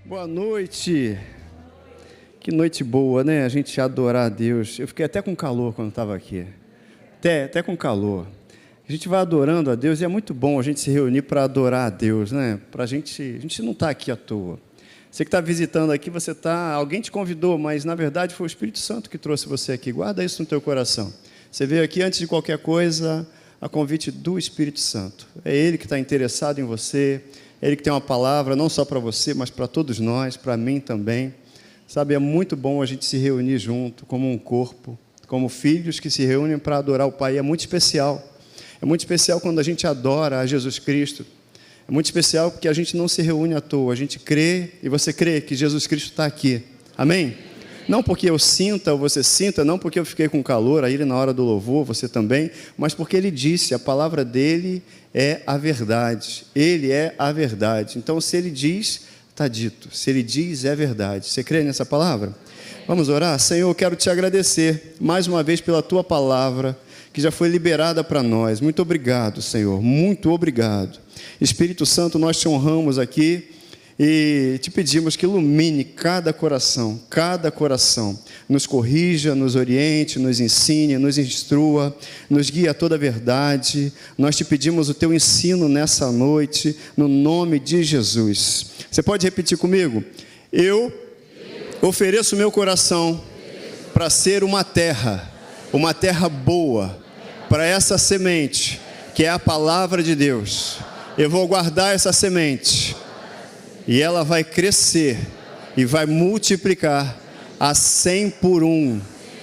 Boa noite. Que noite boa, né? A gente adorar a Deus. Eu fiquei até com calor quando estava aqui. Até com calor. A gente vai adorando a Deus e é muito bom a gente se reunir para adorar a Deus, né? A gente não está aqui à toa. Você que está visitando aqui, alguém te convidou, mas na verdade foi o Espírito Santo que trouxe você aqui. Guarda isso no teu coração. Você veio aqui antes de qualquer coisa, a convite do Espírito Santo. É Ele que está interessado em você. Ele que tem uma palavra não só para você, mas para todos nós, para mim também. Sabe, é muito bom a gente se reunir junto, como um corpo, como filhos que se reúnem para adorar o Pai. É muito especial. É muito especial quando a gente adora a Jesus Cristo. É muito especial porque a gente não se reúne à toa. A gente crê, e você crê que Jesus Cristo está aqui. Amém? Não porque eu sinta ou você sinta, não porque eu fiquei com calor, aí na hora do louvor, você também, mas porque Ele disse, a palavra dEle é a verdade. Ele é a verdade. Então, se Ele diz, está dito. Se Ele diz, é verdade. Você crê nessa palavra? Vamos orar? Senhor, eu quero te agradecer mais uma vez pela Tua palavra, que já foi liberada para nós. Muito obrigado, Senhor. Muito obrigado. Espírito Santo, nós te honramos aqui. E te pedimos que ilumine cada coração, nos corrija, nos oriente, nos ensine, nos instrua, nos guie a toda a verdade. Nós te pedimos o teu ensino nessa noite, no nome de Jesus. Você pode repetir comigo? Eu ofereço meu coração para ser uma terra boa, para essa semente, que é a palavra de Deus. Eu vou guardar essa semente. E ela vai crescer e vai multiplicar a 100 por 1,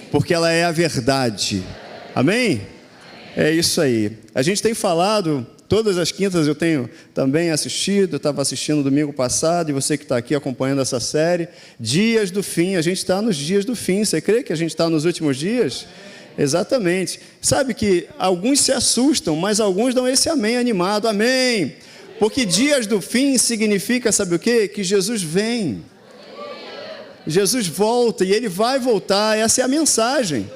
porque ela é a verdade. Amém? É isso aí. A gente tem falado, todas as quintas eu tenho também assistido, eu estava assistindo domingo passado, e você que está aqui acompanhando essa série, Dias do Fim. A gente está nos dias do fim. Você crê que a gente está nos últimos dias? Exatamente. Sabe que alguns se assustam, mas alguns dão esse amém animado. Amém! Porque dias do fim significa, sabe o quê? Que Jesus vem. Jesus volta e Ele vai voltar. Essa é a mensagem.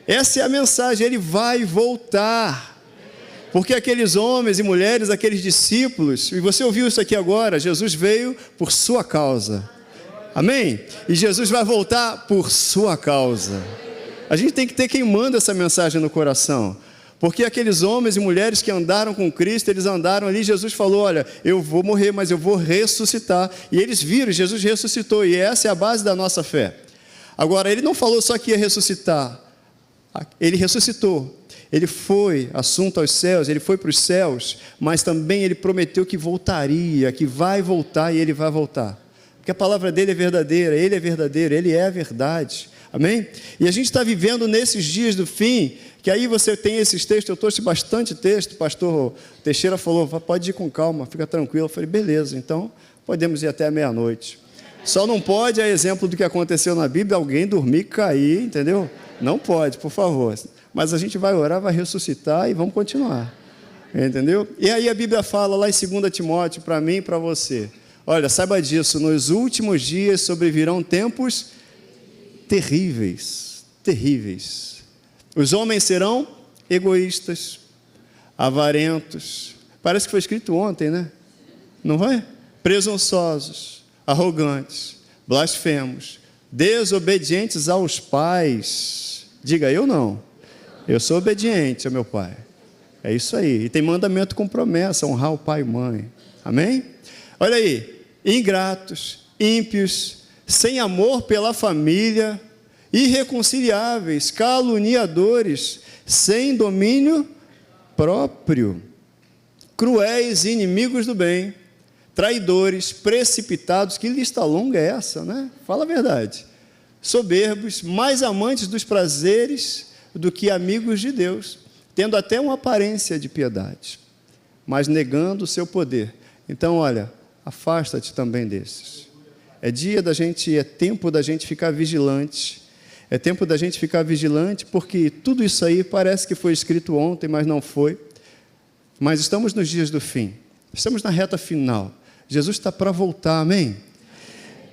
Essa é a mensagem. Ele vai voltar. Porque aqueles homens e mulheres, aqueles discípulos, e você ouviu isso aqui agora, Jesus veio por sua causa. Amém? E Jesus vai voltar por sua causa. A gente tem que ter queimando essa mensagem no coração. Porque aqueles homens e mulheres que andaram com Cristo, eles andaram ali, Jesus falou, olha, eu vou morrer, mas eu vou ressuscitar. E eles viram, Jesus ressuscitou, e essa é a base da nossa fé. Agora, Ele não falou só que ia ressuscitar, Ele ressuscitou. Ele foi assunto aos céus, Ele foi para os céus, mas também Ele prometeu que voltaria, que vai voltar e Ele vai voltar. Porque a palavra dEle é verdadeira, Ele é verdadeiro, Ele é a verdade. Amém? E a gente está vivendo nesses dias do fim, que aí você tem esses textos, eu trouxe bastante texto, o pastor Teixeira falou, pode ir com calma, fica tranquilo. Eu falei, beleza, então podemos ir até a meia-noite. Só não pode, a exemplo do que aconteceu na Bíblia, alguém dormir e cair, entendeu? Não pode, por favor. Mas a gente vai orar, vai ressuscitar e vamos continuar. Entendeu? E aí a Bíblia fala lá em 2 Timóteo, para mim e para você. Olha, saiba disso, nos últimos dias sobrevirão tempos terríveis. Os homens serão egoístas, avarentos. Parece que foi escrito ontem, né? Não vai? Presunçosos, arrogantes, blasfemos, desobedientes aos pais. Diga, eu não. Eu sou obediente ao meu pai. É isso aí. E tem mandamento com promessa, honrar o pai e mãe. Amém? Olha aí. Ingratos, ímpios, sem amor pela família, irreconciliáveis, caluniadores, sem domínio próprio, cruéis, inimigos do bem, traidores, precipitados. Que lista longa é essa, né? Fala a verdade. Soberbos, mais amantes dos prazeres do que amigos de Deus, tendo até uma aparência de piedade, mas negando o seu poder. Então, olha, afasta-te também desses. É tempo da gente ficar vigilante. É tempo da gente ficar vigilante, porque tudo isso aí parece que foi escrito ontem, mas não foi. Mas estamos nos dias do fim. Estamos na reta final. Jesus está para voltar, amém?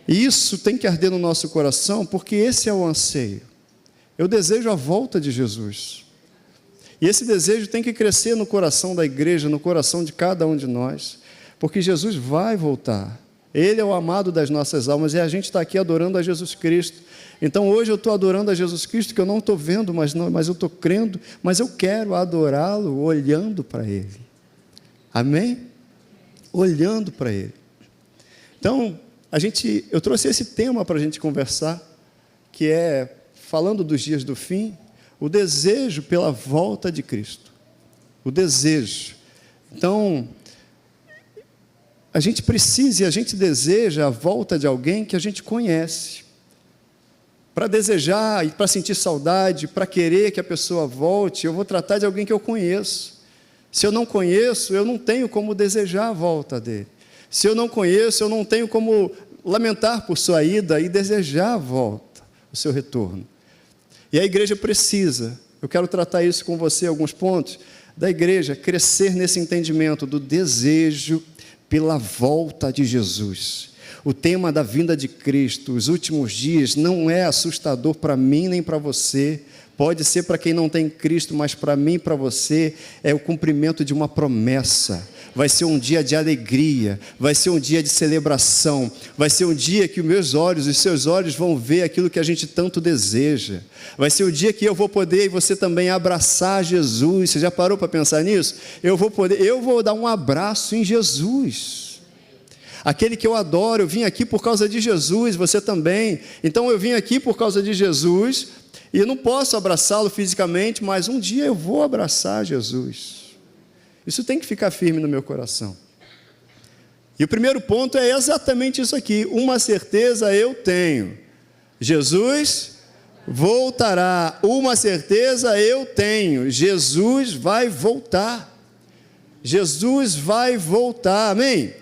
E isso tem que arder no nosso coração, porque esse é o anseio. Eu desejo a volta de Jesus. E esse desejo tem que crescer no coração da igreja, no coração de cada um de nós, porque Jesus vai voltar. Ele é o amado das nossas almas, e a gente está aqui adorando a Jesus Cristo. Então hoje eu estou adorando a Jesus Cristo, que eu não estou vendo, mas eu estou crendo, mas eu quero adorá-lo olhando para Ele. Amém? Olhando para Ele. Então, eu trouxe esse tema para a gente conversar, que é, falando dos dias do fim, o desejo pela volta de Cristo. O desejo. Então, a gente precisa e a gente deseja a volta de alguém que a gente conhece. Para desejar e para sentir saudade, para querer que a pessoa volte, eu vou tratar de alguém que eu conheço. Se eu não conheço, eu não tenho como desejar a volta dele. Se eu não conheço, eu não tenho como lamentar por sua ida e desejar a volta, o seu retorno. E a igreja precisa, eu quero tratar isso com você, alguns pontos, da igreja crescer nesse entendimento do desejo pela volta de Jesus. O tema da vinda de Cristo, os últimos dias, não é assustador para mim nem para você. Pode ser para quem não tem Cristo, mas para mim e para você é o cumprimento de uma promessa. Vai ser um dia de alegria, vai ser um dia de celebração, vai ser um dia que os meus olhos, os seus olhos vão ver aquilo que a gente tanto deseja. Vai ser o dia que eu vou poder e você também abraçar Jesus. Você já parou para pensar nisso? Eu vou dar um abraço em Jesus. Aquele que eu adoro, eu vim aqui por causa de Jesus, você também. Então eu vim aqui por causa de Jesus, e eu não posso abraçá-lo fisicamente, mas um dia eu vou abraçar Jesus. Isso tem que ficar firme no meu coração. E o primeiro ponto é exatamente isso aqui, uma certeza eu tenho: Jesus voltará. Uma certeza eu tenho: Jesus vai voltar. Jesus vai voltar, amém?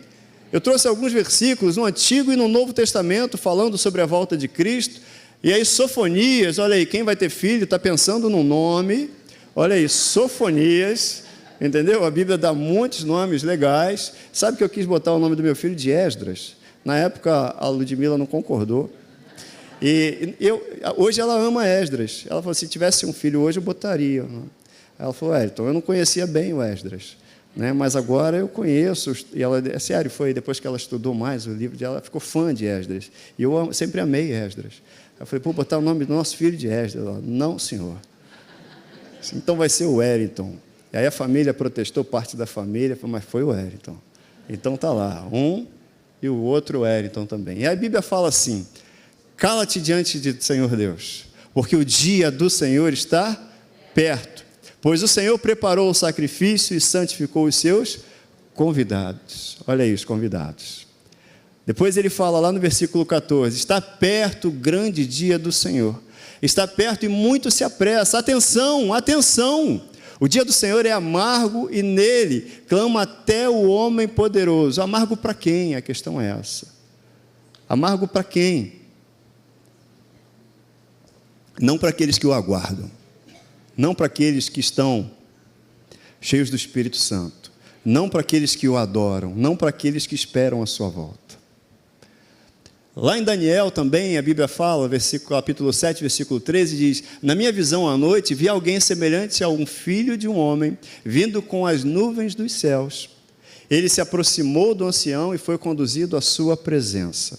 Eu trouxe alguns versículos no Antigo e no Novo Testamento falando sobre a volta de Cristo. E aí Sofonias, olha aí, quem vai ter filho está pensando no nome. Olha aí, Sofonias, entendeu? A Bíblia dá muitos nomes legais. Sabe que eu quis botar o nome do meu filho de Esdras? Na época a Ludmila não concordou. E hoje ela ama Esdras. Ela falou, se tivesse um filho hoje eu botaria. Ela falou, então eu não conhecia bem o Esdras, né? Mas agora eu conheço. E ela, é sério, foi depois que ela estudou mais o livro dela, ela ficou fã de Esdras. E eu sempre amei Esdras. Eu falei, botar o nome do nosso filho de Esdras. Ela, não, senhor. Então vai ser o Wellington. E aí a família protestou, parte da família, mas foi o Wellington. Então tá lá, um e o outro Wellington também. E a Bíblia fala assim: cala-te diante do Senhor Deus, porque o dia do Senhor está perto. Pois o Senhor preparou o sacrifício e santificou os seus convidados. Olha aí os convidados. Depois ele fala lá no versículo 14, está perto o grande dia do Senhor. Está perto e muito se apressa. Atenção, atenção! O dia do Senhor é amargo e nele clama até o homem poderoso. Amargo para quem? A questão é essa. Amargo para quem? Não para aqueles que o aguardam. Não para aqueles que estão cheios do Espírito Santo. Não para aqueles que o adoram. Não para aqueles que esperam a sua volta. Lá em Daniel também, a Bíblia fala, capítulo 7, versículo 13, diz: na minha visão à noite, vi alguém semelhante a um filho de um homem, vindo com as nuvens dos céus. Ele se aproximou do ancião e foi conduzido à sua presença.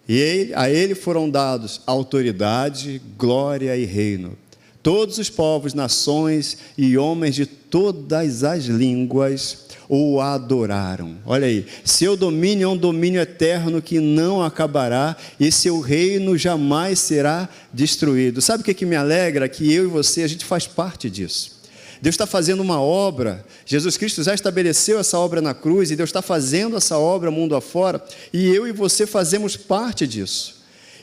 E a ele foram dados autoridade, glória e reino. Todos os povos, nações e homens de todas as línguas o adoraram. Olha aí, seu domínio é um domínio eterno que não acabará e seu reino jamais será destruído. Sabe o que me alegra? Que eu e você, a gente faz parte disso. Deus está fazendo uma obra, Jesus Cristo já estabeleceu essa obra na cruz e Deus está fazendo essa obra mundo afora e eu e você fazemos parte disso.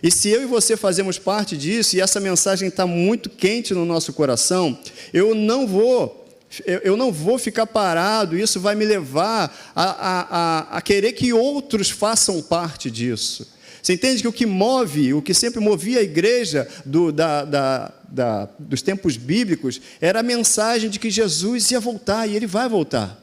E se eu e você fazemos parte disso e essa mensagem está muito quente no nosso coração, eu não vou ficar parado, isso vai me levar a querer que outros façam parte disso. Você entende que o que sempre movia a igreja dos tempos bíblicos era a mensagem de que Jesus ia voltar e Ele vai voltar.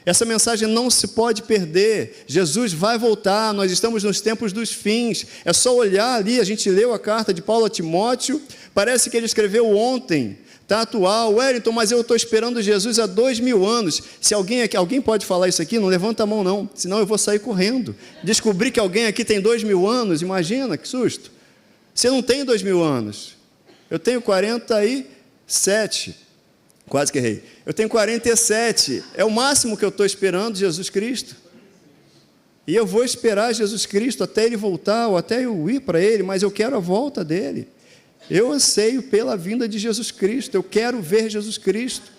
Essa mensagem não se pode perder. Jesus vai voltar, nós estamos nos tempos dos fins. É só olhar ali, a gente leu a carta de Paulo a Timóteo, parece que ele escreveu ontem, está atual. Wellington, mas eu estou esperando Jesus há 2000 anos. Se alguém pode falar isso aqui, não levanta a mão não, senão eu vou sair correndo. Descobrir que alguém aqui tem 2000 anos, imagina, que susto. Você não tem 2000 anos. Eu tenho 47, quase que errei. Eu tenho 47, é o máximo que eu estou esperando Jesus Cristo. E eu vou esperar Jesus Cristo até Ele voltar, ou até eu ir para Ele, mas eu quero a volta dEle. Eu anseio pela vinda de Jesus Cristo, eu quero ver Jesus Cristo.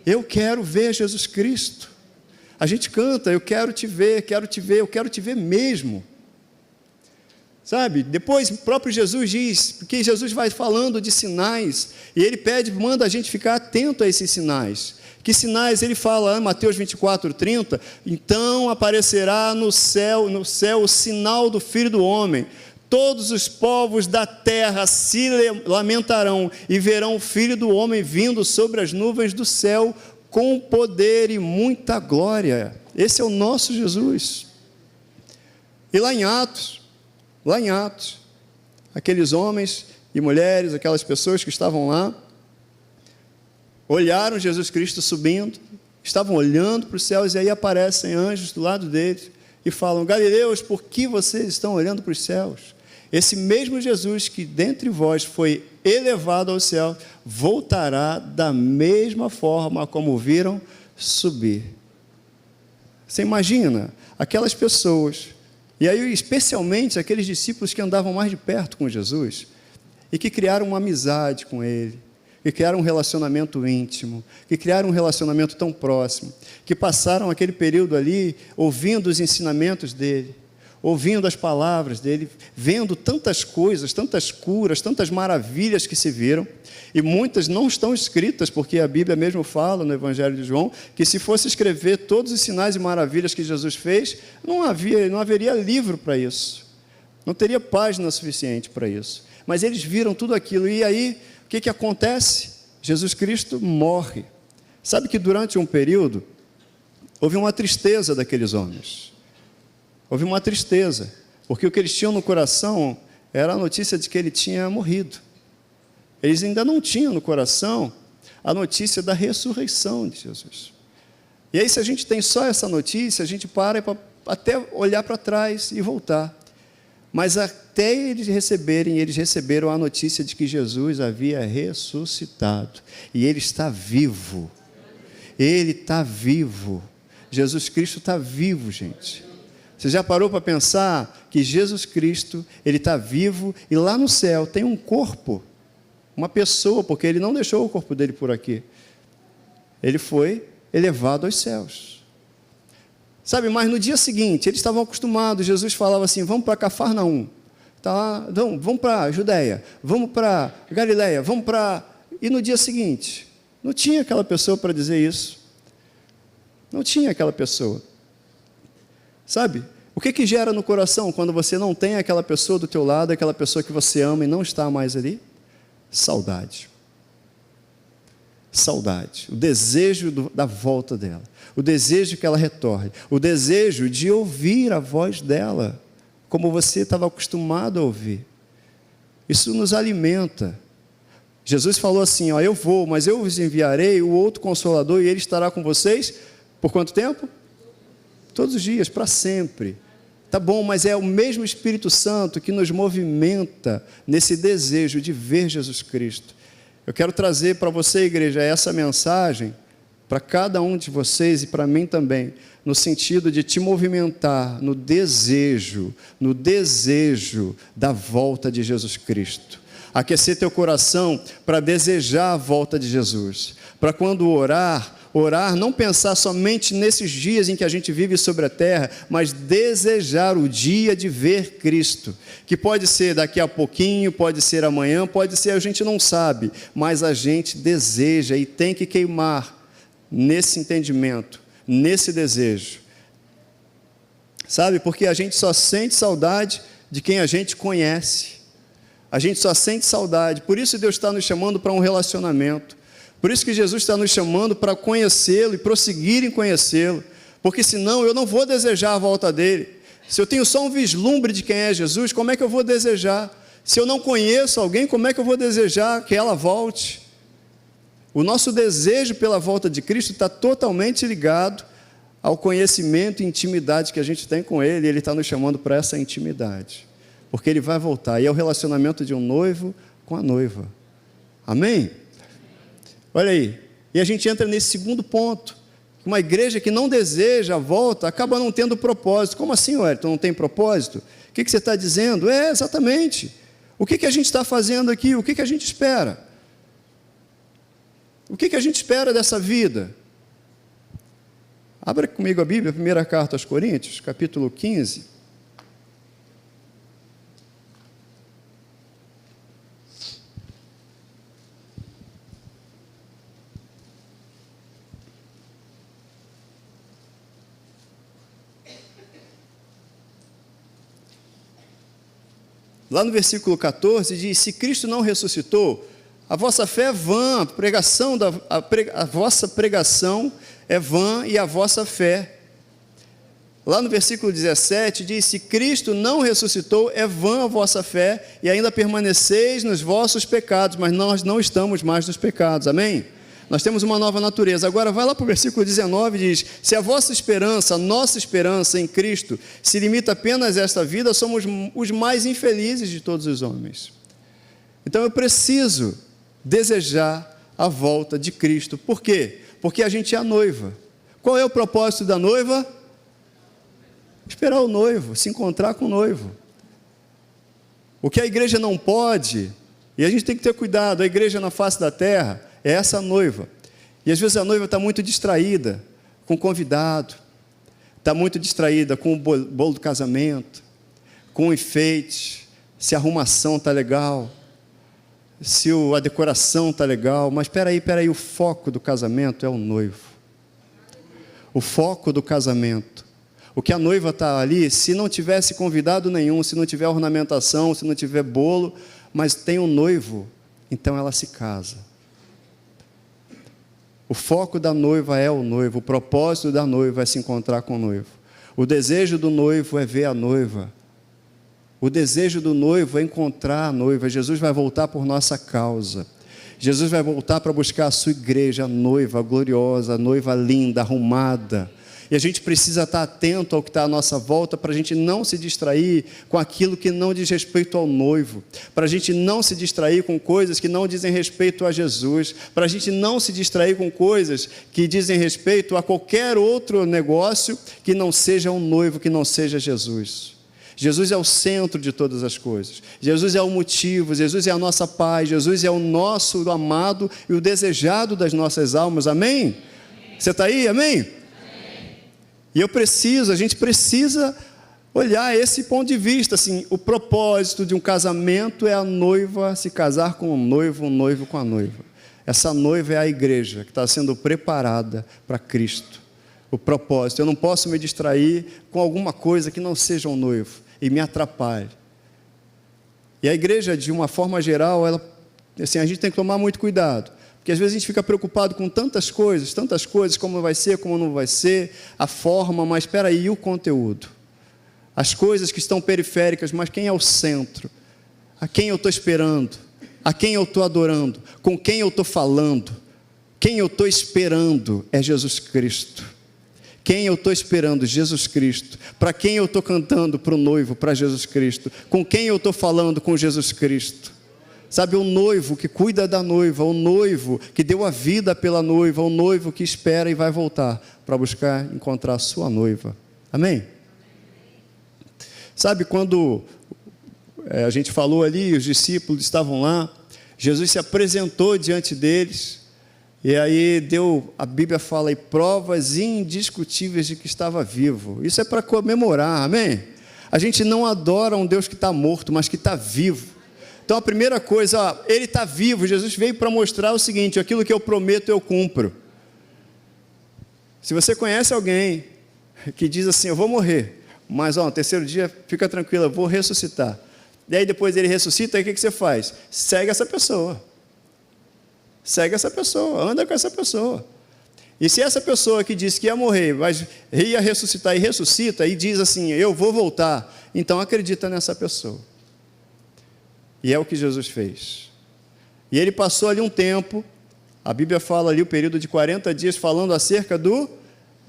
Eu quero ver Jesus Cristo. A gente canta, eu quero te ver, quero te ver, eu quero te ver mesmo. Sabe, depois o próprio Jesus diz, porque Jesus vai falando de sinais, e Ele manda a gente ficar atento a esses sinais. Que sinais? Ele fala, Mateus 24:30, então aparecerá no céu o sinal do Filho do Homem, todos os povos da terra se lamentarão, e verão o Filho do Homem vindo sobre as nuvens do céu, com poder e muita glória. Esse é o nosso Jesus. E lá em Atos, aqueles homens e mulheres, aquelas pessoas que estavam lá, olharam Jesus Cristo subindo, estavam olhando para os céus, e aí aparecem anjos do lado deles, e falam, Galileus, por que vocês estão olhando para os céus? Esse mesmo Jesus que dentre vós foi elevado ao céu, voltará da mesma forma como viram subir. Você imagina, aquelas pessoas, e aí especialmente aqueles discípulos que andavam mais de perto com Jesus, e que criaram uma amizade com Ele, que criaram um relacionamento íntimo, que criaram um relacionamento tão próximo, que passaram aquele período ali ouvindo os ensinamentos dEle, ouvindo as palavras dEle, vendo tantas coisas, tantas curas, tantas maravilhas que se viram, e muitas não estão escritas, porque a Bíblia mesmo fala no Evangelho de João, que se fosse escrever todos os sinais e maravilhas que Jesus fez, não haveria livro para isso, não teria página suficiente para isso, mas eles viram tudo aquilo, e aí, o que acontece? Jesus Cristo morre. Sabe que durante um período, houve uma tristeza daqueles homens. Houve uma tristeza, porque o que eles tinham no coração era a notícia de que ele tinha morrido. Eles ainda não tinham no coração a notícia da ressurreição de Jesus. E aí, se a gente tem só essa notícia, a gente para até olhar para trás e voltar. Mas até eles receberam a notícia de que Jesus havia ressuscitado. E Ele está vivo. Ele está vivo. Jesus Cristo está vivo, gente. Você já parou para pensar que Jesus Cristo, Ele está vivo, e lá no céu tem um corpo, uma pessoa, porque Ele não deixou o corpo dele por aqui. Ele foi elevado aos céus. Sabe, mas no dia seguinte, eles estavam acostumados, Jesus falava assim, vamos para Cafarnaum, tá? Vamos para Judeia, vamos para Galileia, vamos para... E no dia seguinte, não tinha aquela pessoa para dizer isso. Não tinha aquela pessoa. Sabe, o que gera no coração quando você não tem aquela pessoa do teu lado, aquela pessoa que você ama e não está mais ali? Saudade. Saudade, o desejo da volta dela, o desejo que ela retorne, o desejo de ouvir a voz dela, como você estava acostumado a ouvir. Isso nos alimenta. Jesus falou assim, ó, eu vou, mas eu vos enviarei o outro Consolador, e Ele estará com vocês, por quanto tempo? Todos os dias, para sempre. Tá bom, mas é o mesmo Espírito Santo que nos movimenta nesse desejo de ver Jesus Cristo. Eu quero trazer para você, igreja, essa mensagem, para cada um de vocês e para mim também, no sentido de te movimentar no desejo da volta de Jesus Cristo. Aquecer teu coração para desejar a volta de Jesus. Para quando orar, não pensar somente nesses dias em que a gente vive sobre a terra, mas desejar o dia de ver Cristo, que pode ser daqui a pouquinho, pode ser amanhã, pode ser, a gente não sabe, mas a gente deseja e tem que queimar nesse entendimento, nesse desejo, sabe, porque a gente só sente saudade de quem a gente conhece, a gente só sente saudade, por isso Deus está nos chamando para um relacionamento. Por isso que Jesus está nos chamando para conhecê-lo e prosseguir em conhecê-lo, porque senão eu não vou desejar a volta dele. Se eu tenho só um vislumbre de quem é Jesus, como é que eu vou desejar? Se eu não conheço alguém, como é que eu vou desejar que ela volte? O nosso desejo pela volta de Cristo está totalmente ligado ao conhecimento e intimidade que a gente tem com Ele, e Ele está nos chamando para essa intimidade, porque Ele vai voltar, e é o relacionamento de um noivo com a noiva. Amém? Olha aí, e a gente entra nesse segundo ponto. Uma igreja que não deseja a volta acaba não tendo propósito. Como assim, Wellington, não tem propósito? O que você está dizendo? Exatamente. O que a gente está fazendo aqui? O que a gente espera? O que a gente espera dessa vida? Abra comigo a Bíblia, a primeira carta aos Coríntios, capítulo 15. Lá no versículo 14 diz: se Cristo não ressuscitou, a vossa fé é vã, a vossa pregação é vã e a vossa fé. Lá no versículo 17 diz: se Cristo não ressuscitou, é vã a vossa fé e ainda permaneceis nos vossos pecados, mas nós não estamos mais nos pecados, amém? Nós temos uma nova natureza. Agora vai lá para o versículo 19 e diz: se a vossa esperança, a nossa esperança em Cristo se limita apenas a esta vida, somos os mais infelizes de todos os homens. Então eu preciso desejar a volta de Cristo. Por quê? Porque a gente é a noiva. Qual é o propósito da noiva? Esperar o noivo, se encontrar com o noivo. O que a igreja não pode, e a gente tem que ter cuidado, a igreja na face da terra é essa noiva, e às vezes a noiva está muito distraída com o convidado, está muito distraída com o bolo do casamento, com o enfeite, se a arrumação está legal, se a decoração está legal, mas espera aí, o foco do casamento é o noivo, o foco do casamento, o que a noiva está ali, se não tivesse convidado nenhum, se não tiver ornamentação, se não tiver bolo, mas tem um noivo, então ela se casa. O foco da noiva é o noivo, o propósito da noiva é se encontrar com o noivo. O desejo do noivo é ver a noiva. O desejo do noivo é encontrar a noiva. Jesus vai voltar por nossa causa. Jesus vai voltar para buscar a sua igreja, a noiva gloriosa, a noiva linda, arrumada. E a gente precisa estar atento ao que está à nossa volta, para a gente não se distrair com aquilo que não diz respeito ao noivo, para a gente não se distrair com coisas que não dizem respeito a Jesus, para a gente não se distrair com coisas que dizem respeito a qualquer outro negócio que não seja um noivo, que não seja Jesus. Jesus é o centro de todas as coisas, Jesus é o motivo, Jesus é a nossa paz, Jesus é o nosso amado e o desejado das nossas almas, amém? Você está aí, amém? E a gente precisa olhar esse ponto de vista, assim, o propósito de um casamento é a noiva se casar com o noivo com a noiva. Essa noiva é a igreja que está sendo preparada para Cristo. O propósito, eu não posso me distrair com alguma coisa que não seja um noivo e me atrapalhe. E a igreja, de uma forma geral, assim, a gente tem que tomar muito cuidado. Porque às vezes a gente fica preocupado com tantas coisas, como vai ser, como não vai ser, a forma, mas espera aí, e o conteúdo? As coisas que estão periféricas, mas quem é o centro? A quem eu estou esperando? A quem eu estou adorando? Com quem eu estou falando? Quem eu estou esperando é Jesus Cristo. Quem eu estou esperando? Jesus Cristo. Para quem eu estou cantando? Para o noivo, para Jesus Cristo. Com quem eu estou falando? Com Jesus Cristo. Sabe, o noivo que cuida da noiva, o noivo que deu a vida pela noiva, o noivo que espera e vai voltar para buscar encontrar a sua noiva. Amém? Sabe, quando a gente falou ali, os discípulos estavam lá, Jesus se apresentou diante deles, e aí a Bíblia fala aí, provas indiscutíveis de que estava vivo. Isso é para comemorar, amém? A gente não adora um Deus que está morto, mas que está vivo. Então a primeira coisa, Ele está vivo, Jesus veio para mostrar o seguinte: aquilo que eu prometo eu cumpro. Se você conhece alguém que diz assim, eu vou morrer, mas no terceiro dia, fica tranquilo, eu vou ressuscitar. E aí depois ele ressuscita, aí o que você faz? Segue essa pessoa. Segue essa pessoa, anda com essa pessoa. E se essa pessoa que disse que ia morrer, mas ia ressuscitar e ressuscita, e diz assim, eu vou voltar, então acredita nessa pessoa. E é o que Jesus fez. E ele passou ali um tempo, A Bíblia fala ali o período de 40 dias falando acerca do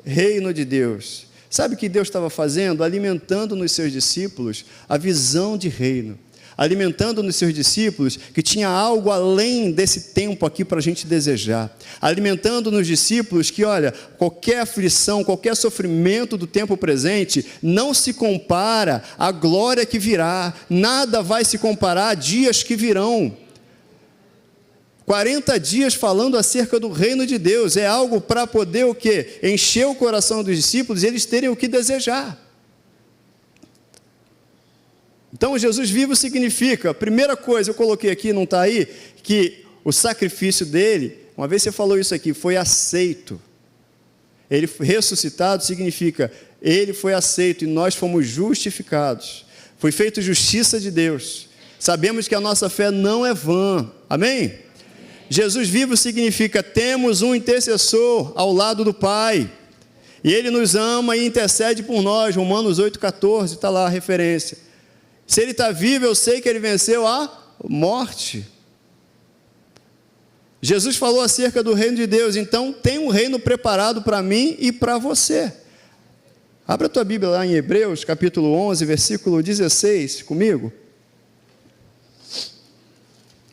reino de Deus. Sabe o que Deus estava fazendo? Alimentando nos seus discípulos a visão de reino. Alimentando nos seus discípulos que tinha algo além desse tempo aqui para a gente desejar. Alimentando nos discípulos que, olha, qualquer aflição, qualquer sofrimento do tempo presente não se compara à glória que virá. Nada vai se comparar a dias que virão. 40 dias falando acerca do reino de Deus. É algo para poder o quê? Encher o coração dos discípulos e eles terem o que desejar. Então, Jesus vivo significa, a primeira coisa, eu coloquei aqui, não está aí, que o sacrifício dele, uma vez você falou isso aqui, foi aceito. Ele ressuscitado significa, ele foi aceito e nós fomos justificados. Foi feita justiça de Deus. Sabemos que a nossa fé não é vã. Amém? Jesus vivo significa, temos um intercessor ao lado do Pai. E ele nos ama e intercede por nós. Romanos 8,14, está lá a referência. Se ele está vivo, eu sei que ele venceu a morte. Jesus falou acerca do reino de Deus, então tem um reino preparado para mim e para você. Abra a tua Bíblia lá em Hebreus, capítulo 11, versículo 16, comigo.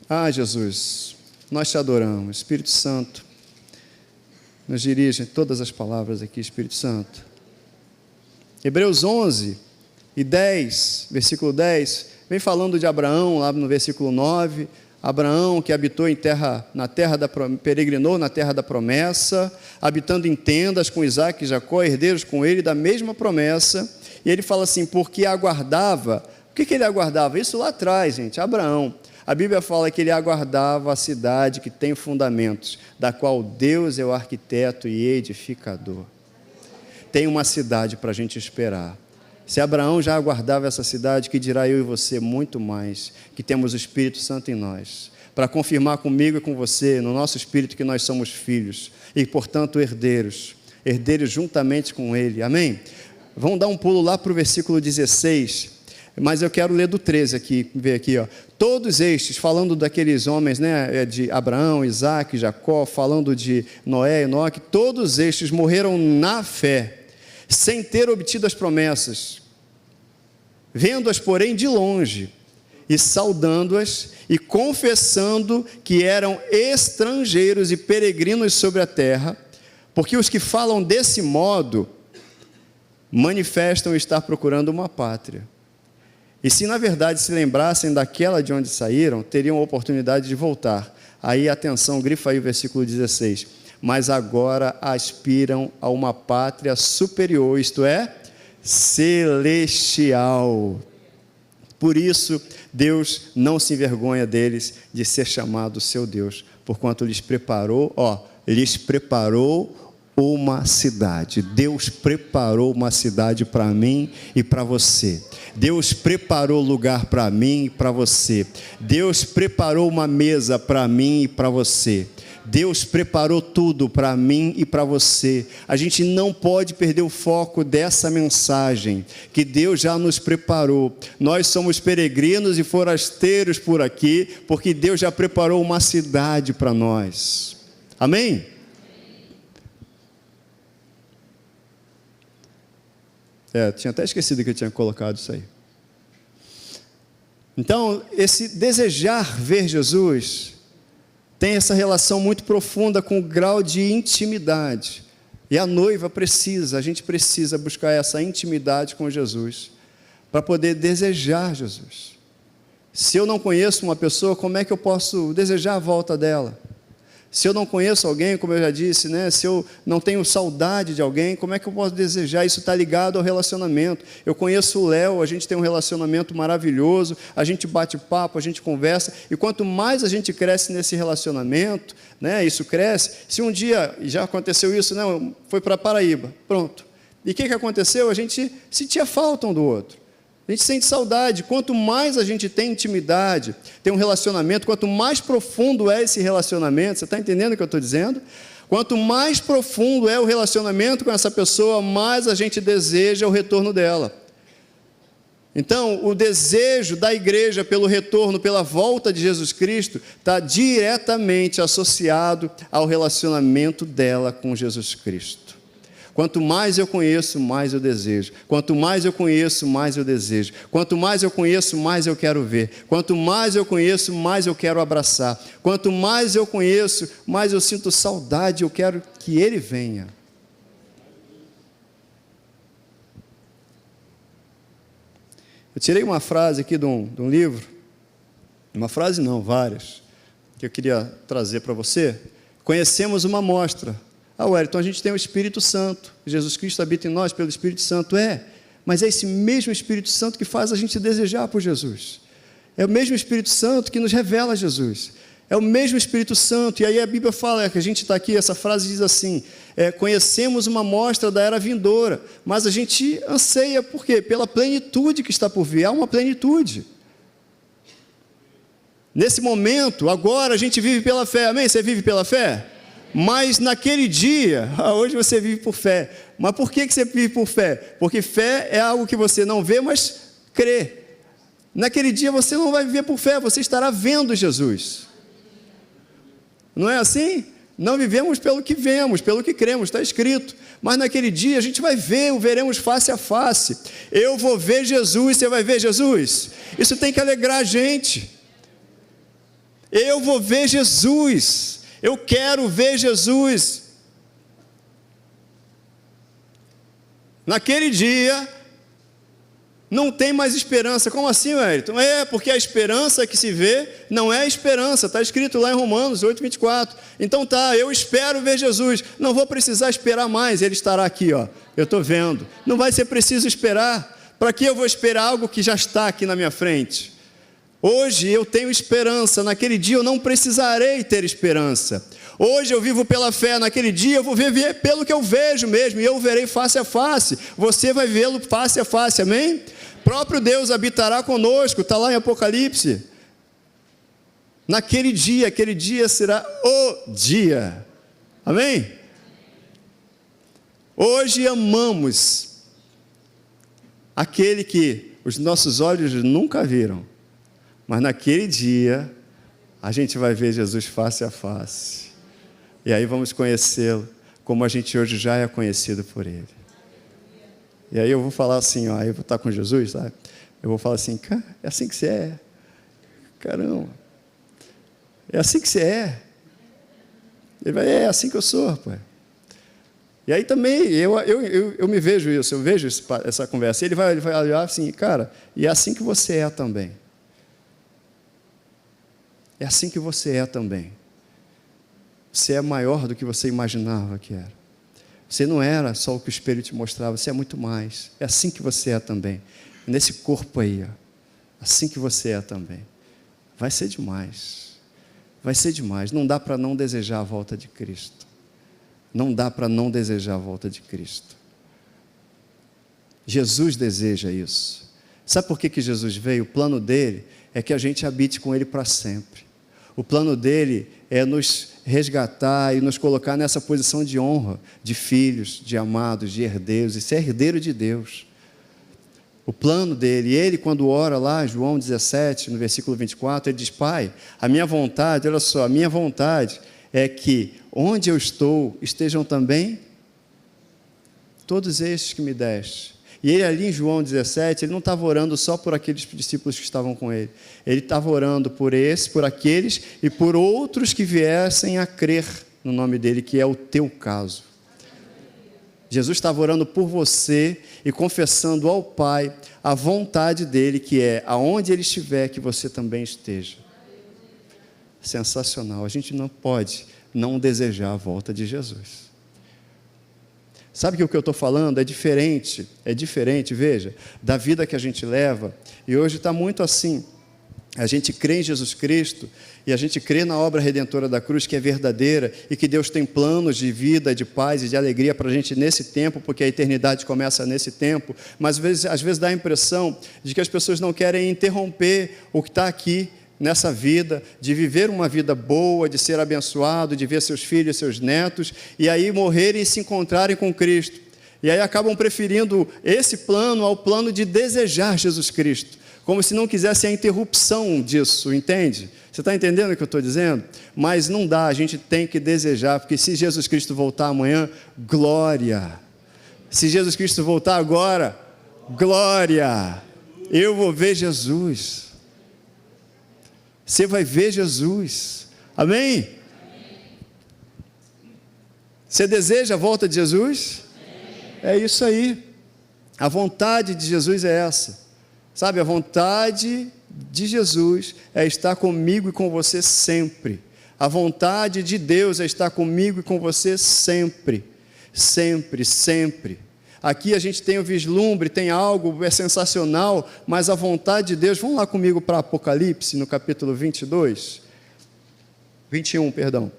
Ah, Jesus, nós te adoramos, Espírito Santo, nos dirige todas as palavras aqui, Espírito Santo. Hebreus 11 e 10, versículo 10, vem falando de Abraão, lá no versículo 9, Abraão que habitou peregrinou na terra da promessa, habitando em tendas com Isaque e Jacó, herdeiros com ele da mesma promessa, e ele fala assim, porque aguardava, o que ele aguardava? Isso lá atrás, gente, Abraão, a Bíblia fala que ele aguardava a cidade que tem fundamentos, da qual Deus é o arquiteto e edificador. Tem uma cidade para a gente esperar. Se Abraão já aguardava essa cidade, que dirá eu e você muito mais, que temos o Espírito Santo em nós, para confirmar comigo e com você, no nosso espírito, que nós somos filhos, e portanto herdeiros juntamente com ele, amém? Vamos dar um pulo lá para o versículo 16, mas eu quero ler do 13 aqui, ver aqui, ó. Todos estes, falando daqueles homens, né, de Abraão, Isaque, Jacó, falando de Noé, Enoque, todos estes morreram na fé, sem ter obtido as promessas, vendo-as, porém, de longe, e saudando-as, e confessando que eram estrangeiros e peregrinos sobre a terra, porque os que falam desse modo, manifestam estar procurando uma pátria. E se na verdade se lembrassem daquela de onde saíram, teriam a oportunidade de voltar. Aí, atenção, grifa aí o versículo 16. Mas agora aspiram a uma pátria superior, isto é, celestial. Por isso, Deus não se envergonha deles de ser chamado seu Deus, porquanto lhes preparou uma cidade. Deus preparou uma cidade para mim e para você. Deus preparou lugar para mim e para você. Deus preparou uma mesa para mim e para você. Deus preparou tudo para mim e para você. A gente não pode perder o foco dessa mensagem, que Deus já nos preparou. Nós somos peregrinos e forasteiros por aqui, porque Deus já preparou uma cidade para nós. Amém? Tinha até esquecido que eu tinha colocado isso aí. Então, esse desejar ver Jesus tem essa relação muito profunda com o grau de intimidade. E a noiva a gente precisa buscar essa intimidade com Jesus, para poder desejar Jesus. Se eu não conheço uma pessoa, como é que eu posso desejar a volta dela? Se eu não conheço alguém, como eu já disse, né? Se eu não tenho saudade de alguém, como é que eu posso desejar? Isso está ligado ao relacionamento. Eu conheço o Léo, a gente tem um relacionamento maravilhoso, a gente bate papo, a gente conversa, e quanto mais a gente cresce nesse relacionamento, né? Isso cresce. Se um dia, já aconteceu isso, né? Foi para Paraíba, pronto. E o que aconteceu? A gente sentia falta um do outro. A gente sente saudade. Quanto mais a gente tem intimidade, tem um relacionamento, quanto mais profundo é esse relacionamento, você está entendendo o que eu estou dizendo? Quanto mais profundo é o relacionamento com essa pessoa, mais a gente deseja o retorno dela. Então, o desejo da igreja pelo retorno, pela volta de Jesus Cristo, está diretamente associado ao relacionamento dela com Jesus Cristo. Quanto mais eu conheço, mais eu desejo. Quanto mais eu conheço, mais eu desejo. Quanto mais eu conheço, mais eu quero ver. Quanto mais eu conheço, mais eu quero abraçar. Quanto mais eu conheço, mais eu sinto saudade, eu quero que Ele venha. Eu tirei uma frase aqui de um livro, uma frase não, várias, que eu queria trazer para você. Conhecemos uma amostra. Wellington, a gente tem o Espírito Santo, Jesus Cristo habita em nós pelo Espírito Santo. Mas é esse mesmo Espírito Santo que faz a gente desejar por Jesus. É o mesmo Espírito Santo que nos revela Jesus. É o mesmo Espírito Santo. E aí a Bíblia fala, que a gente está aqui, essa frase diz assim, conhecemos uma amostra da era vindoura, mas a gente anseia, por quê? Pela plenitude que está por vir. Há uma plenitude. Nesse momento, agora a gente vive pela fé. Amém? Você vive pela fé? Mas naquele dia, hoje você vive por fé. Mas por que você vive por fé? Porque fé é algo que você não vê, mas crê. Naquele dia você não vai viver por fé, você estará vendo Jesus. Não é assim? Não vivemos pelo que vemos, pelo que cremos, está escrito. Mas naquele dia a gente vai ver, o veremos face a face. Eu vou ver Jesus, você vai ver Jesus? Isso tem que alegrar a gente. Eu vou ver Jesus. Eu quero ver Jesus. Naquele dia, não tem mais esperança. Como assim, Wellington? Porque a esperança que se vê não é esperança. Está escrito lá em Romanos 8:24. Então eu espero ver Jesus. Não vou precisar esperar mais, Ele estará aqui, ó. Eu estou vendo. Não vai ser preciso esperar. Para que eu vou esperar algo que já está aqui na minha frente? Hoje eu tenho esperança, naquele dia eu não precisarei ter esperança. Hoje eu vivo pela fé, naquele dia eu vou ver pelo que eu vejo mesmo, e eu verei face a face. Você vai vê-lo face a face, amém? Próprio Deus habitará conosco, está lá em Apocalipse. Naquele dia será o dia, amém? Hoje amamos aquele que os nossos olhos nunca viram. Mas naquele dia, a gente vai ver Jesus face a face. E aí vamos conhecê-lo, como a gente hoje já é conhecido por Ele. E aí eu vou falar assim, ó, eu vou estar com Jesus, sabe? Eu vou falar assim, cara, é assim que você é. Caramba. É assim que você é. Ele vai, é assim que eu sou, rapaz. E aí também, eu me vejo isso, eu vejo essa conversa. Ele vai olhar assim, cara, e é assim que você é também. É assim que você é também. Você é maior do que você imaginava que era. Você não era só o que o espelho te mostrava, você é muito mais. É assim que você é também. Nesse corpo aí, ó. Assim que você é também. Vai ser demais. Vai ser demais. Não dá para não desejar a volta de Cristo. Não dá para não desejar a volta de Cristo. Jesus deseja isso. Sabe por que Jesus veio? O plano dele é que a gente habite com Ele para sempre. O plano dele é nos resgatar e nos colocar nessa posição de honra, de filhos, de amados, de herdeiros, e ser herdeiro de Deus. O plano dele, ele quando ora lá, João 17, no versículo 24, ele diz, Pai, a minha vontade, olha só, a minha vontade é que onde eu estou, estejam também todos estes que me deste. E ele ali em João 17, ele não estava orando só por aqueles discípulos que estavam com ele. Ele estava orando por aqueles e por outros que viessem a crer no nome dele, que é o teu caso. Jesus estava orando por você e confessando ao Pai a vontade dele, que é aonde ele estiver, que você também esteja. Sensacional. A gente não pode não desejar a volta de Jesus. Sabe que o que eu estou falando é diferente, veja, da vida que a gente leva, e hoje está muito assim. A gente crê em Jesus Cristo, e a gente crê na obra redentora da cruz, que é verdadeira, e que Deus tem planos de vida, de paz e de alegria para a gente nesse tempo, porque a eternidade começa nesse tempo, mas às vezes dá a impressão de que as pessoas não querem interromper o que está aqui, nessa vida, de viver uma vida boa, de ser abençoado, de ver seus filhos, seus netos, e aí morrerem e se encontrarem com Cristo. E aí acabam preferindo esse plano ao plano de desejar Jesus Cristo, como se não quisesse a interrupção disso, entende? Você está entendendo o que eu estou dizendo? Mas não dá, a gente tem que desejar, porque se Jesus Cristo voltar amanhã, glória. Se Jesus Cristo voltar agora, glória. Eu vou ver Jesus. Você vai ver Jesus. Amém? Você deseja a volta de Jesus? É isso aí. A vontade de Jesus é essa. Sabe, a vontade de Jesus é estar comigo e com você sempre. A vontade de Deus é estar comigo e com você sempre. Sempre, sempre. Aqui a gente tem o vislumbre, tem algo, é sensacional, mas a vontade de Deus, vamos lá comigo para Apocalipse, no capítulo 21, perdão.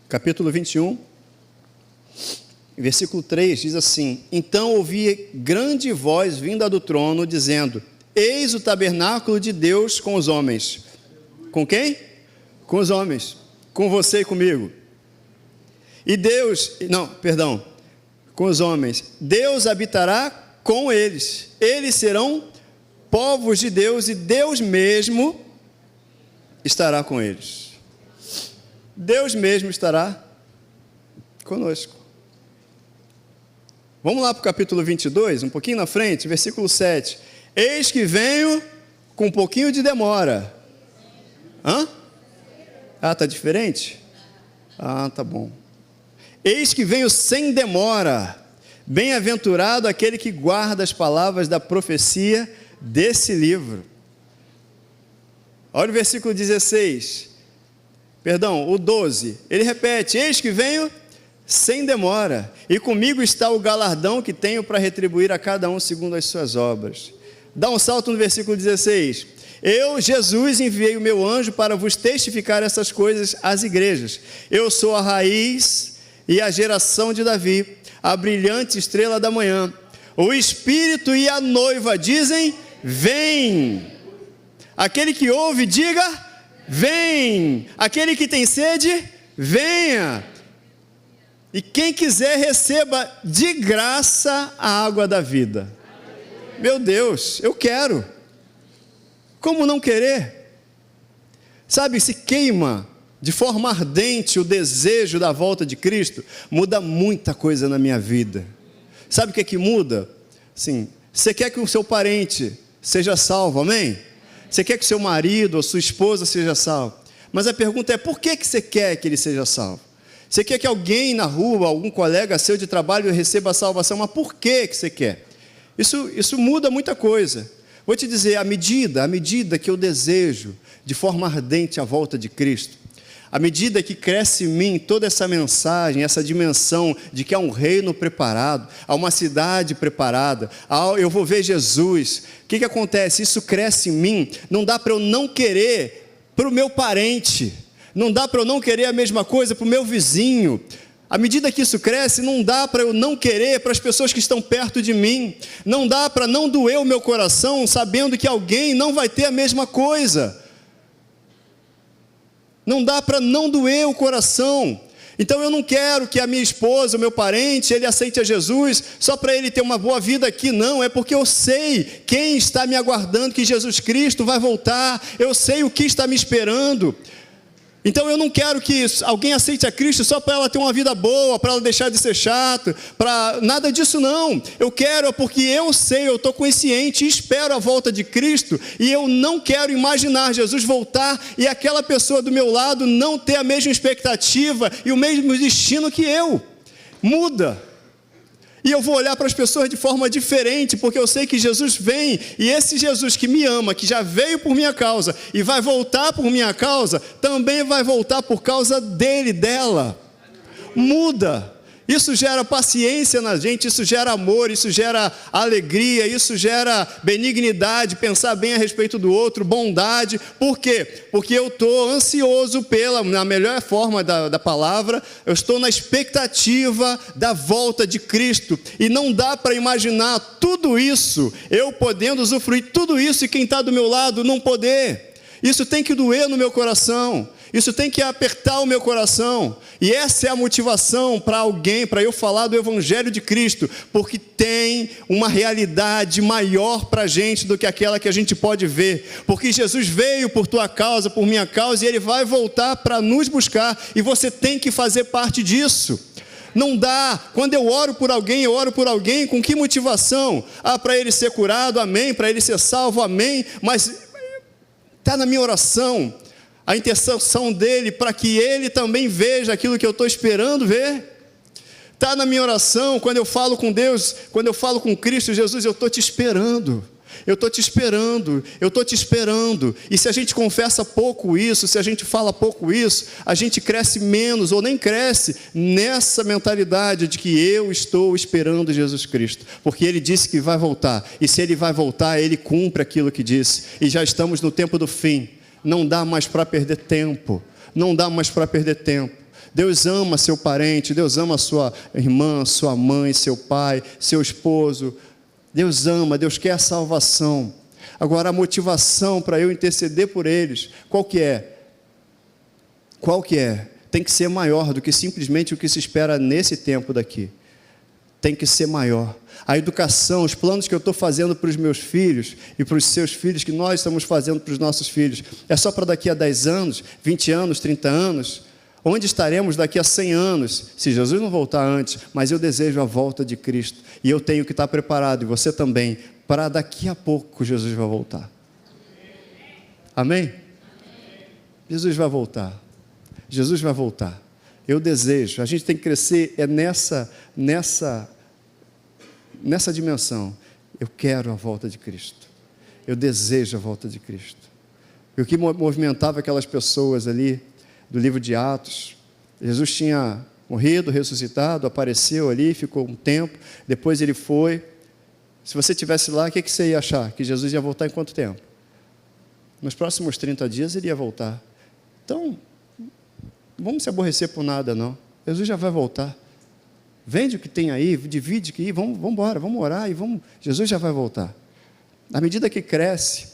Capítulo 21, versículo 3, diz assim: Então ouvi grande voz vinda do trono, dizendo: Eis o tabernáculo de Deus com os homens. Com quem? Com os homens. Com você e comigo. Com os homens. Deus habitará com eles. Eles serão povos de Deus e Deus mesmo estará com eles. Deus mesmo estará conosco. Vamos lá para o capítulo 22, um pouquinho na frente, versículo 7. Eis que venho com um pouquinho de demora. Está diferente? Tá bom. Eis que venho sem demora. Bem-aventurado aquele que guarda as palavras da profecia desse livro. Olha o versículo 16. O 12, ele repete: eis que venho sem demora, e comigo está o galardão que tenho para retribuir a cada um segundo as suas obras. Dá um salto no versículo 16. Eu, Jesus, enviei o meu anjo para vos testificar essas coisas às igrejas. Eu sou a raiz e a geração de Davi, a brilhante estrela da manhã. O Espírito e a noiva dizem: vem. Aquele que ouve, diga: vem. Aquele que tem sede, venha. E quem quiser, receba de graça a água da vida. Meu Deus, eu quero. Como não querer? Sabe, se queima de forma ardente o desejo da volta de Cristo, muda muita coisa na minha vida. Sabe o que é que muda? Sim, você quer que o seu parente seja salvo, amém? Você quer que seu marido ou sua esposa seja salvo. Mas a pergunta é: por que você quer que ele seja salvo? Você quer que alguém na rua, algum colega seu de trabalho receba a salvação, mas por que você quer? Isso muda muita coisa. Vou te dizer, à medida que eu desejo de forma ardente a volta de Cristo, à medida que cresce em mim toda essa mensagem, essa dimensão de que há um reino preparado, há uma cidade preparada, eu vou ver Jesus, o que acontece? Isso cresce em mim, não dá para eu não querer para o meu parente, não dá para eu não querer a mesma coisa para o meu vizinho. À medida que isso cresce, não dá para eu não querer para as pessoas que estão perto de mim, não dá para não doer o meu coração sabendo que alguém não vai ter a mesma coisa, não dá para não doer o coração. Então eu não quero que a minha esposa, o meu parente, ele aceite a Jesus só para ele ter uma boa vida aqui, não, é porque eu sei quem está me aguardando, que Jesus Cristo vai voltar, eu sei o que está me esperando. Então eu não quero que alguém aceite a Cristo só para ela ter uma vida boa, para ela deixar de ser chato, para nada disso não. Eu quero porque eu sei, eu estou consciente, espero a volta de Cristo, e eu não quero imaginar Jesus voltar e aquela pessoa do meu lado não ter a mesma expectativa e o mesmo destino que eu. Muda. E eu vou olhar para as pessoas de forma diferente, porque eu sei que Jesus vem, e esse Jesus que me ama, que já veio por minha causa, e vai voltar por minha causa, também vai voltar por causa dele, dela. Muda. Isso gera paciência na gente, isso gera amor, isso gera alegria, isso gera benignidade, pensar bem a respeito do outro, bondade. Por quê? Porque eu estou ansioso na melhor forma da palavra, eu estou na expectativa da volta de Cristo. E não dá para imaginar tudo isso, eu podendo usufruir tudo isso e quem está do meu lado não poder. Isso tem que doer no meu coração. Isso tem que apertar o meu coração. E essa é a motivação para alguém, para eu falar do Evangelho de Cristo, porque tem uma realidade maior para a gente do que aquela que a gente pode ver. Porque Jesus veio por tua causa, por minha causa, e Ele vai voltar para nos buscar, e você tem que fazer parte disso. Não dá, quando eu oro por alguém com que motivação? Para ele ser curado, amém, para ele ser salvo, amém, mas está na minha oração a intercessão dele para que ele também veja aquilo que eu estou esperando ver. Está na minha oração, quando eu falo com Deus, quando eu falo com Cristo Jesus, eu estou te esperando. Eu estou te esperando, eu estou te esperando. E se a gente confessa pouco isso, se a gente fala pouco isso, a gente cresce menos ou nem cresce nessa mentalidade de que eu estou esperando Jesus Cristo, porque Ele disse que vai voltar, e se Ele vai voltar, Ele cumpre aquilo que disse, e já estamos no tempo do fim. Não dá mais para perder tempo, não dá mais para perder tempo. Deus ama seu parente, Deus ama sua irmã, sua mãe, seu pai, seu esposo. Deus ama, Deus quer a salvação. Agora a motivação para eu interceder por eles, qual que é? Qual que é? Tem que ser maior do que simplesmente o que se espera nesse tempo daqui. Tem que ser maior. A educação, os planos que eu estou fazendo para os meus filhos e para os seus filhos, que nós estamos fazendo para os nossos filhos, é só para daqui a 10 anos, 20 anos, 30 anos? Onde estaremos daqui a 100 anos, se Jesus não voltar antes? Mas eu desejo a volta de Cristo, e eu tenho que estar preparado, e você também, para daqui a pouco Jesus vai voltar. Amém? Jesus vai voltar. Jesus vai voltar. Eu desejo, a gente tem que crescer nessa dimensão. Eu quero a volta de Cristo. Eu desejo a volta de Cristo. E o que movimentava aquelas pessoas ali do livro de Atos, Jesus tinha morrido, ressuscitado, apareceu ali, ficou um tempo, depois ele foi. Se você estivesse lá, o que você ia achar? Que Jesus ia voltar em quanto tempo? Nos próximos 30 dias ele ia voltar. Então, não vamos se aborrecer por nada não, Jesus já vai voltar. Vende o que tem aí, divide aqui, vamos embora, vamos orar, Jesus já vai voltar. À medida que cresce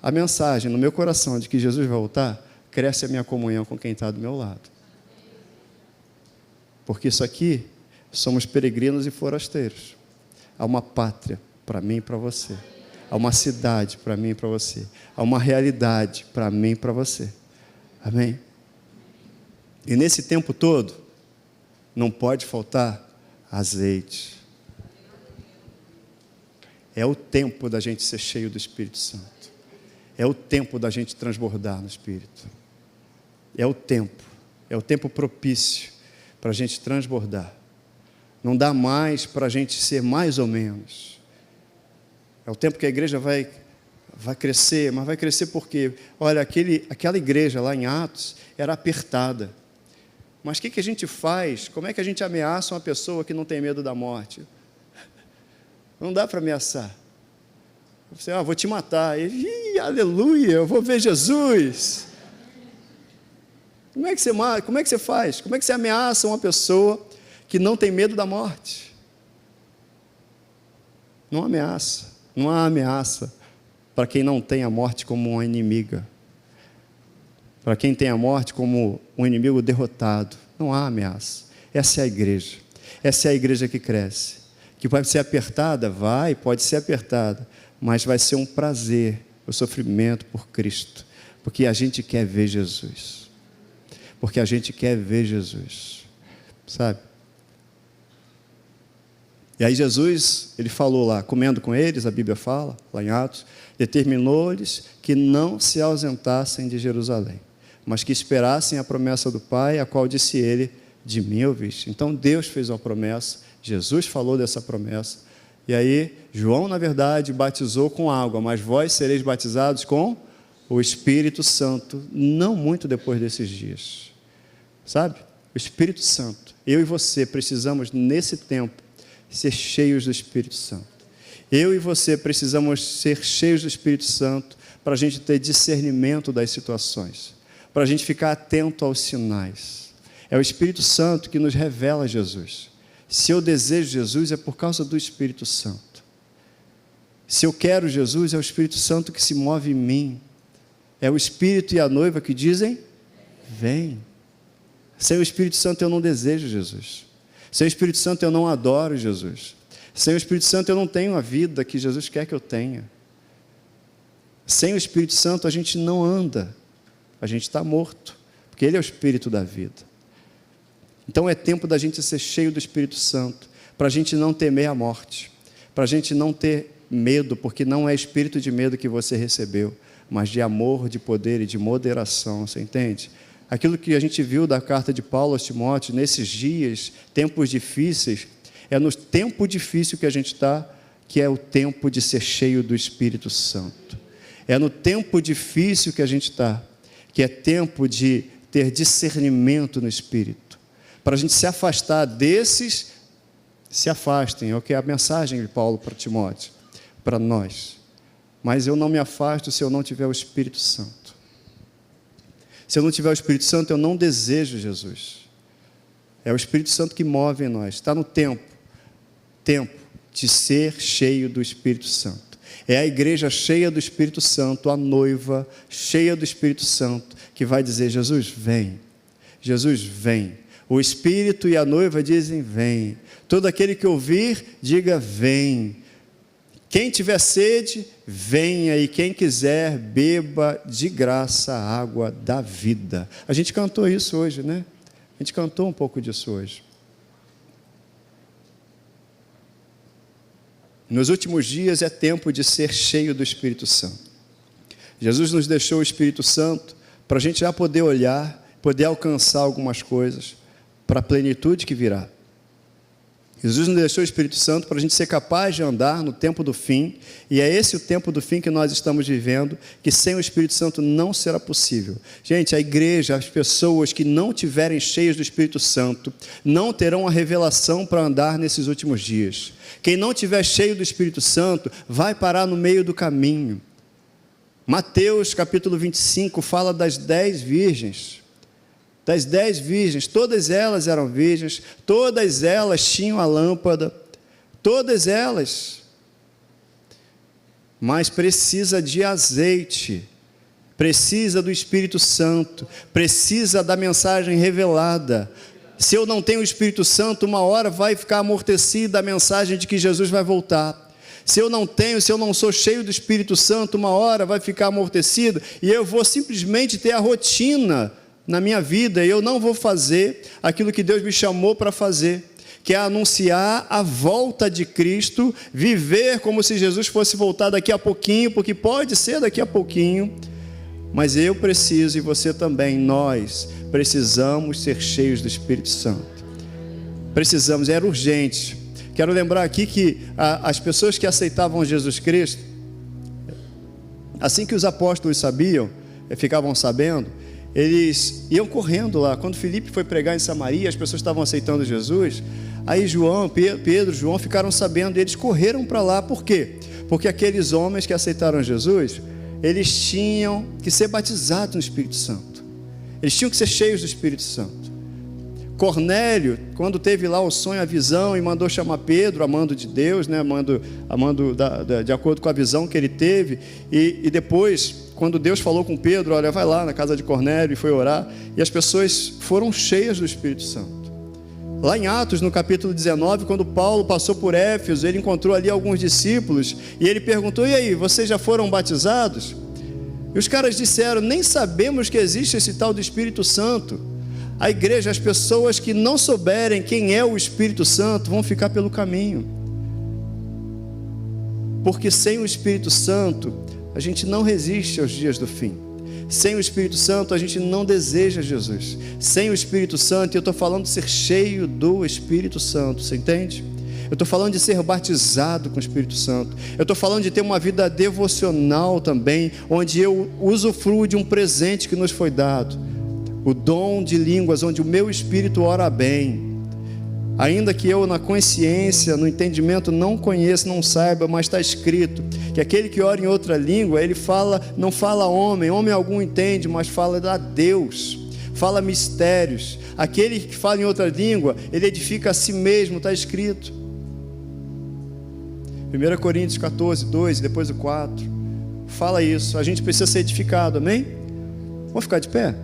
a mensagem no meu coração de que Jesus vai voltar, cresce a minha comunhão com quem está do meu lado. Porque isso aqui, somos peregrinos e forasteiros. Há uma pátria para mim e para você. Há uma cidade para mim e para você. Há uma realidade para mim e para você. Amém? E nesse tempo todo, não pode faltar azeite. É o tempo da gente ser cheio do Espírito Santo. É o tempo da gente transbordar no Espírito. É o tempo propício para a gente transbordar. Não dá mais para a gente ser mais ou menos. É o tempo que a igreja vai crescer, mas vai crescer por quê? Olha, aquela igreja lá em Atos era apertada. Mas o que a gente faz? Como é que a gente ameaça uma pessoa que não tem medo da morte? Não dá para ameaçar. Você, vou te matar. Aleluia, eu vou ver Jesus. Como é que você faz? Como é que você ameaça uma pessoa que não tem medo da morte? Não ameaça. Não há ameaça para quem não tem a morte como uma inimiga. Para quem tem a morte como um inimigo derrotado. Não há ameaça. Essa é a igreja. Essa é a igreja que cresce. Que pode ser apertada? Pode ser apertada. Mas vai ser um prazer o sofrimento por Cristo. Porque a gente quer ver Jesus. Porque a gente quer ver Jesus. Sabe? E aí Jesus, ele falou lá, comendo com eles, a Bíblia fala, lá em Atos, determinou-lhes que não se ausentassem de Jerusalém, mas que esperassem a promessa do Pai, a qual disse ele, de mim ouviste. Então Deus fez uma promessa, Jesus falou dessa promessa, e aí João, na verdade, batizou com água, mas vós sereis batizados com o Espírito Santo, não muito depois desses dias. Sabe? O Espírito Santo. Eu e você precisamos, nesse tempo, ser cheios do Espírito Santo. Eu e você precisamos ser cheios do Espírito Santo para a gente ter discernimento das situações, para a gente ficar atento aos sinais. É o Espírito Santo que nos revela Jesus. Se eu desejo Jesus, é por causa do Espírito Santo. Se eu quero Jesus, é o Espírito Santo que se move em mim. É o Espírito e a noiva que dizem, vem. Sem o Espírito Santo eu não desejo Jesus. Sem o Espírito Santo eu não adoro Jesus. Sem o Espírito Santo eu não tenho a vida que Jesus quer que eu tenha. Sem o Espírito Santo a gente não anda. A gente está morto, porque Ele é o Espírito da vida. Então é tempo da gente ser cheio do Espírito Santo, para a gente não temer a morte, para a gente não ter medo, porque não é espírito de medo que você recebeu, mas de amor, de poder e de moderação, você entende? Aquilo que a gente viu da carta de Paulo aos Timóteo, nesses dias, tempos difíceis, é no tempo difícil que a gente está, que é o tempo de ser cheio do Espírito Santo. É no tempo difícil que a gente está, que é tempo de ter discernimento no Espírito. Para a gente se afastar desses, se afastem, é o que é a mensagem de Paulo para Timóteo, para nós. Mas eu não me afasto se eu não tiver o Espírito Santo. Se eu não tiver o Espírito Santo, eu não desejo Jesus. É o Espírito Santo que move em nós. Está no tempo de ser cheio do Espírito Santo. É a igreja cheia do Espírito Santo, a noiva cheia do Espírito Santo, que vai dizer, Jesus, vem. Jesus, vem. O Espírito e a noiva dizem, vem. Todo aquele que ouvir, diga, vem. Quem tiver sede, venha, e quem quiser, beba de graça a água da vida. A gente cantou isso hoje, né? A gente cantou um pouco disso hoje. Nos últimos dias é tempo de ser cheio do Espírito Santo. Jesus nos deixou o Espírito Santo para a gente já poder olhar, poder alcançar algumas coisas, para a plenitude que virá. Jesus nos deixou o Espírito Santo para a gente ser capaz de andar no tempo do fim, e é esse o tempo do fim que nós estamos vivendo, que sem o Espírito Santo não será possível. Gente, a igreja, as pessoas que não tiverem cheias do Espírito Santo, não terão a revelação para andar nesses últimos dias. Quem não tiver cheio do Espírito Santo, vai parar no meio do caminho. Mateus capítulo 25 fala das 10 virgens. Das 10 virgens, todas elas eram virgens, todas elas tinham a lâmpada, todas elas, mas precisa de azeite, precisa do Espírito Santo, precisa da mensagem revelada. Se eu não tenho o Espírito Santo, uma hora vai ficar amortecida a mensagem de que Jesus vai voltar. Se eu não sou cheio do Espírito Santo, uma hora vai ficar amortecido, e eu vou simplesmente ter a rotina na minha vida, e eu não vou fazer aquilo que Deus me chamou para fazer, que é anunciar a volta de Cristo, viver como se Jesus fosse voltar daqui a pouquinho, porque pode ser daqui a pouquinho, mas eu preciso, e você também, nós precisamos ser cheios do Espírito Santo. Precisamos, era urgente. Quero lembrar aqui que as pessoas que aceitavam Jesus Cristo, assim que os apóstolos sabiam, ficavam sabendo, eles iam correndo lá. Quando Filipe foi pregar em Samaria, as pessoas estavam aceitando Jesus. Aí Pedro, João ficaram sabendo, e eles correram para lá. Por quê? Porque aqueles homens que aceitaram Jesus, eles tinham que ser batizados no Espírito Santo. Eles tinham que ser cheios do Espírito Santo. Cornélio, quando teve lá o sonho, a visão, e mandou chamar Pedro, amando de Deus, né? amando de acordo com a visão que ele teve, e depois, quando Deus falou com Pedro, olha, vai lá na casa de Cornélio, e foi orar, e as pessoas foram cheias do Espírito Santo. Lá em Atos, no capítulo 19, quando Paulo passou por Éfeso, ele encontrou ali alguns discípulos, e ele perguntou, e aí, vocês já foram batizados? E os caras disseram, nem sabemos que existe esse tal do Espírito Santo. A igreja, as pessoas que não souberem quem é o Espírito Santo, vão ficar pelo caminho. Porque sem o Espírito Santo, a gente não resiste aos dias do fim. Sem o Espírito Santo, a gente não deseja Jesus. Sem o Espírito Santo, eu estou falando de ser cheio do Espírito Santo, você entende? Eu estou falando de ser batizado com o Espírito Santo. Eu estou falando de ter uma vida devocional também, onde eu usufruo de um presente que nos foi dado. O dom de línguas, onde o meu espírito ora bem. Ainda que eu na consciência, no entendimento, não conheça, não saiba, mas está escrito que aquele que ora em outra língua, ele fala, não fala homem algum entende, mas fala a Deus, fala mistérios. Aquele que fala em outra língua, ele edifica a si mesmo, está escrito. 1 Coríntios 14, 2, depois o 4, fala isso. A gente precisa ser edificado, amém? Vamos ficar de pé?